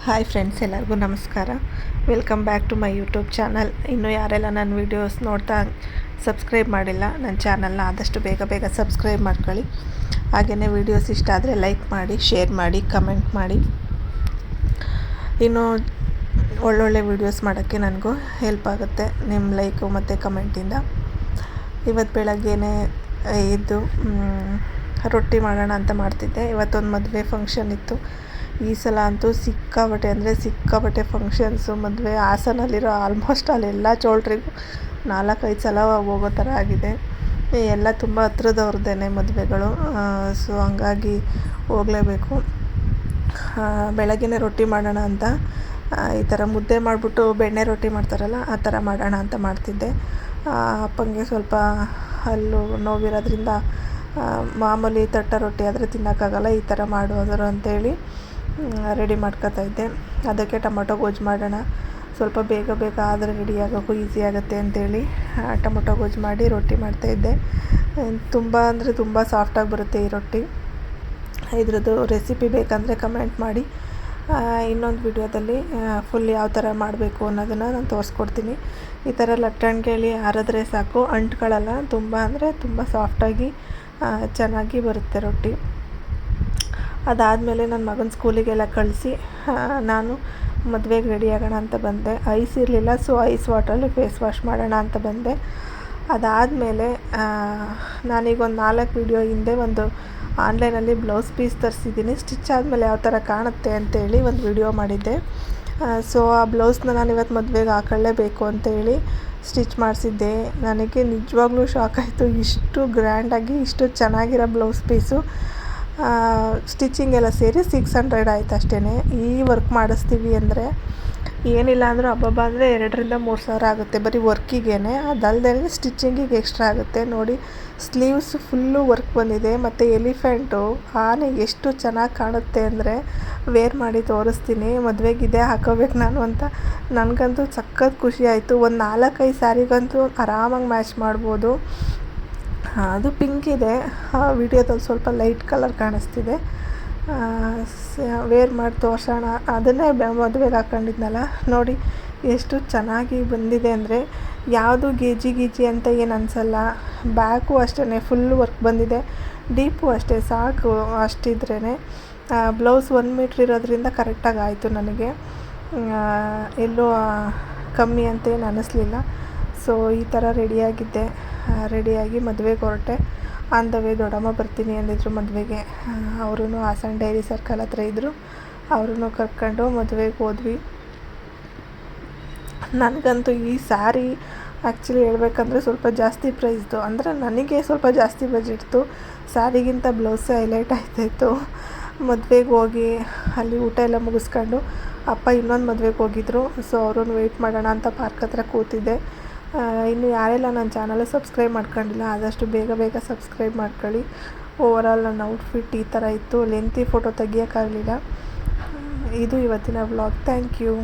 Hi friends, ಎಲ್ಲರಿಗೂ ನಮಸ್ಕಾರ. Welcome back to my YouTube channel. ಇನ್ನೂ ಯಾರೆಲ್ಲ ನನ್ನ ವೀಡಿಯೋಸ್ ನೋಡ್ತಾ ಸಬ್ಸ್ಕ್ರೈಬ್ ಮಾಡಿಲ್ಲ, ನನ್ನ ಚಾನಲ್ನ ಆದಷ್ಟು ಬೇಗ ಸಬ್ಸ್ಕ್ರೈಬ್ ಮಾಡ್ಕೊಳ್ಳಿ. ಹಾಗೆಯೇ ವೀಡಿಯೋಸ್ ಇಷ್ಟ ಆದರೆ ಲೈಕ್ ಮಾಡಿ, ಶೇರ್ ಮಾಡಿ, ಕಮೆಂಟ್ ಮಾಡಿ. ಇನ್ನು ಒಳ್ಳೊಳ್ಳೆ ವೀಡಿಯೋಸ್ ಮಾಡೋಕ್ಕೆ ನನಗೂ ಹೆಲ್ಪ್ ಆಗುತ್ತೆ ನಿಮ್ಮ ಲೈಕು ಮತ್ತು ಕಮೆಂಟಿಂದ. ಇವತ್ತು ಬೆಳಗ್ಗೆನೇ ಎದ್ದು ರೊಟ್ಟಿ ಮಾಡೋಣ ಅಂತ ಮಾಡ್ತಿದ್ದೆ. ಇವತ್ತೊಂದು ಮದುವೆ ಫಂಕ್ಷನ್ ಇತ್ತು. ಈ ಸಲ ಅಂತೂ ಸಿಕ್ಕಾಪಟ್ಟೆ ಫಂಕ್ಷನ್ಸು, ಮದುವೆ. ಹಾಸನಲ್ಲಿರೋ ಆಲ್ಮೋಸ್ಟ್ ಅಲ್ಲೆಲ್ಲ ಚೌಲ್ಟ್ರಿಗೂ 4-5 ಸಲ ಹೋಗೋ ಥರ ಆಗಿದೆ. ಎಲ್ಲ ತುಂಬ ಹತ್ರದವ್ರದ್ದೇ ಮದುವೆಗಳು. ಸೊ ಹಂಗಾಗಿ ಹೋಗಲೇಬೇಕು. ಬೆಳಗ್ಗೆನೇ ರೊಟ್ಟಿ ಮಾಡೋಣ ಅಂತ ಈ ಥರ ಮುದ್ದೆ ಮಾಡಿಬಿಟ್ಟು ಬೆಣ್ಣೆ ರೊಟ್ಟಿ ಮಾಡ್ತಾರಲ್ಲ, ಆ ಥರ ಮಾಡೋಣ ಅಂತ ಮಾಡ್ತಿದ್ದೆ. ಅಪ್ಪಂಗೆ ಸ್ವಲ್ಪ ಹಲ್ಲು ನೋವಿರೋದ್ರಿಂದ ಮಾಮೂಲಿ ತಟ್ಟ ರೊಟ್ಟಿ ಆದರೆ ತಿನ್ನೋಕ್ಕಾಗಲ್ಲ, ಈ ಥರ ಮಾಡೋದ್ರು ಅಂತೇಳಿ ರೆಡಿ ಮಾಡ್ಕೊತಾಯಿದ್ದೆ. ಅದಕ್ಕೆ ಟೊಮೊಟೊ ಗೊಜ್ಜು ಮಾಡೋಣ, ಸ್ವಲ್ಪ ಬೇಗ ಆದರೆ ರೆಡಿ ಆಗೋಕ್ಕೂ ಈಸಿ ಆಗುತ್ತೆ ಅಂತೇಳಿ ಟೊಮೊಟೊ ಗೊಜ್ಜು ಮಾಡಿ ರೊಟ್ಟಿ ಮಾಡ್ತಾಯಿದ್ದೆ. ತುಂಬ ಸಾಫ್ಟಾಗಿ ಬರುತ್ತೆ ಈ ರೊಟ್ಟಿ. ಇದ್ರದ್ದು ರೆಸಿಪಿ ಬೇಕಂದರೆ ಕಮೆಂಟ್ ಮಾಡಿ. ಇನ್ನೊಂದು ವಿಡಿಯೋದಲ್ಲಿ ಫುಲ್ ಯಾವ ಥರ ಮಾಡಬೇಕು ಅನ್ನೋದನ್ನು ನಾನು ತೋರಿಸ್ಕೊಡ್ತೀನಿ. ಈ ಥರ ಲಟ್ಟಣಿಗೆಯಲ್ಲಿ ಅರೆದ್ರೆ ಸಾಕು, ಅಂಟ್ಕೊಳ್ಳಲ್ಲ. ತುಂಬ ಸಾಫ್ಟಾಗಿ ಚೆನ್ನಾಗಿ ಬರುತ್ತೆ ರೊಟ್ಟಿ. ಅದಾದಮೇಲೆ ನನ್ನ ಮಗನ ಸ್ಕೂಲಿಗೆಲ್ಲ ಕಳಿಸಿ ನಾನು ಮದುವೆಗೆ ರೆಡಿ ಆಗೋಣ ಅಂತ ಬಂದೆ. ಐಸ್ ಇರಲಿಲ್ಲ, ಸೊ ಐಸ್ ವಾಟ್ರಲ್ಲಿ ಫೇಸ್ ವಾಶ್ ಮಾಡೋಣ ಅಂತ ಬಂದೆ. ಅದಾದಮೇಲೆ ನಾನೀಗ ಒಂದು 4 ವೀಡಿಯೋ ಹಿಂದೆ ಒಂದು ಆನ್ಲೈನಲ್ಲಿ ಬ್ಲೌಸ್ ಪೀಸ್ ತರಿಸಿದ್ದೀನಿ. ಸ್ಟಿಚ್ ಆದಮೇಲೆ ಯಾವ ಥರ ಕಾಣುತ್ತೆ ಅಂತೇಳಿ ಒಂದು ವಿಡಿಯೋ ಮಾಡಿದ್ದೆ. ಸೊ ಆ ಬ್ಲೌಸ್ನ ನಾನು ಇವತ್ತು ಮದುವೆಗೆ ಹಾಕೊಳ್ಳೇಬೇಕು ಅಂತೇಳಿ ಸ್ಟಿಚ್ ಮಾಡಿಸಿದ್ದೆ. ನನಗೆ ನಿಜವಾಗ್ಲೂ ಶಾಕ್ ಆಯಿತು, ಇಷ್ಟು ಗ್ರ್ಯಾಂಡಾಗಿ ಇಷ್ಟು ಚೆನ್ನಾಗಿರೋ ಬ್ಲೌಸ್ ಪೀಸು. ಸ್ಟಿಚಿಂಗ್ ಎಲ್ಲ ಸೇರಿ 600 ಆಯ್ತು ಅಷ್ಟೇ. ಈ ವರ್ಕ್ ಮಾಡಿಸ್ತೀವಿ ಅಂದರೆ ಏನಿಲ್ಲ ಅಂದರೂ ಹಬ್ಬ ಅಂದರೆ 2-3 ಸಾವಿರ ಆಗುತ್ತೆ ಬರೀ ವರ್ಕಿಗೇ. ಅದಲ್ಲದೆ ಸ್ಟಿಚಿಂಗಿಗೆ ಎಕ್ಸ್ಟ್ರಾ ಆಗುತ್ತೆ. ನೋಡಿ, ಸ್ಲೀವ್ಸ್ ಫುಲ್ಲು ವರ್ಕ್ ಬಂದಿದೆ. ಮತ್ತು ಎಲಿಫೆಂಟು ಆನೆ ಎಷ್ಟು ಚೆನ್ನಾಗಿ ಕಾಣುತ್ತೆ ಅಂದರೆ ವೇರ್ ಮಾಡಿ ತೋರಿಸ್ತೀನಿ. ಮದುವೆಗೆ ಇದೇ ಹಾಕೋಬೇಕು ನಾನು ಅಂತ. ನನಗಂತೂ ಸಖತ್ ಖುಷಿ ಆಯಿತು. ಒಂದು 4-5 ಸ್ಯಾರಿಗಂತೂ ಆರಾಮಾಗಿ ಮ್ಯಾಚ್ ಮಾಡ್ಬೋದು. ಅದು ಪಿಂಕ್ ಇದೆ, ವಿಡಿಯೋದಲ್ಲಿ ಸ್ವಲ್ಪ ಲೈಟ್ ಕಲರ್ ಕಾಣಿಸ್ತಿದೆ. ವೇರ್ ಮಾಡಿ ತೋರಿಸೋಣ, ಅದನ್ನೇ ಮದುವೆಗೆ ಹಾಕ್ಕೊಂಡಿದ್ನಲ್ಲ. ನೋಡಿ ಎಷ್ಟು ಚೆನ್ನಾಗಿ ಬಂದಿದೆ ಅಂದರೆ ಯಾವುದು ಗೀಜಿ ಅಂತ ಏನು ಅನಿಸಲ್ಲ. ಬ್ಯಾಕು ಅಷ್ಟೇ ಫುಲ್ ವರ್ಕ್ ಬಂದಿದೆ, ಡೀಪು ಅಷ್ಟೇ ಸಾಕು. ಅಷ್ಟಿದ್ರೇ ಬ್ಲೌಸ್ 1 ಮೀಟ್ರ್ ಇರೋದ್ರಿಂದ ಕರೆಕ್ಟಾಗಿ ಆಯಿತು ನನಗೆ. ಎಲ್ಲೂ ಕಮ್ಮಿ ಅಂತೇನು ಅನ್ನಿಸ್ಲಿಲ್ಲ. ಸೊ ಈ ಥರ ರೆಡಿಯಾಗಿ ಮದುವೆಗೆ ಹೊರಟೆ. ಆನ್ ದ ವೇ ದೊಡ್ಡಮ್ಮ ಬರ್ತೀನಿ ಅಂದಿದ್ರು ಮದುವೆಗೆ. ಅವರು ಹಾಸನ ಡೈರಿ ಸರ್ಕಲ್ ಹತ್ರ ಇದ್ದರು. ಅವ್ರನ್ನೂ ಕರ್ಕೊಂಡು ಮದುವೆಗೆ ಹೋದ್ವಿ. ನನಗಂತೂ ಈ ಸ್ಯಾರಿ ಆ್ಯಕ್ಚುಲಿ ಹೇಳ್ಬೇಕಂದ್ರೆ ಸ್ವಲ್ಪ ಜಾಸ್ತಿ ಪ್ರೈಸ್ದು, ಅಂದರೆ ನನಗೆ ಸ್ವಲ್ಪ ಜಾಸ್ತಿ ಬಜೆಟ್ದು. ಸ್ಯಾರಿಗಿಂತ ಬ್ಲೌಸೇ ಹೈಲೈಟ್ ಆಯ್ತಾಯಿತ್ತು. ಮದುವೆಗೆ ಹೋಗಿ ಅಲ್ಲಿ ಊಟ ಎಲ್ಲ ಮುಗಿಸ್ಕೊಂಡು ಅಪ್ಪ ಇನ್ನೊಂದು ಮದುವೆಗೆ ಹೋಗಿದ್ರು. ಸೊ ಅವ್ರನ್ನ ವೆಯ್ಟ್ ಮಾಡೋಣ ಅಂತ ಪಾರ್ಕ್ ಹತ್ರ ಕೂತಿದ್ದೆ. ಇನ್ನು ಯಾರೆಲ್ಲ ನನ್ನ ಚಾನಲ್ ಸಬ್ಸ್ಕ್ರೈಬ್ ಮಾಡ್ಕೊಂಡಿಲ್ಲ ಆದಷ್ಟು ಬೇಗ ಸಬ್ಸ್ಕ್ರೈಬ್ ಮಾಡ್ಕೊಳ್ಳಿ. ಓವರಾಲ್ ನನ್ನ ಔಟ್ಫಿಟ್ ಈ ಥರ ಇತ್ತು. ಲೆಂತಿ ಫೋಟೋ ತೆಗಿಯೋಕ್ಕಾಗಲಿಲ್ಲ. ಇದು ಇವತ್ತಿನ ವ್ಲಾಗ್. Thank you.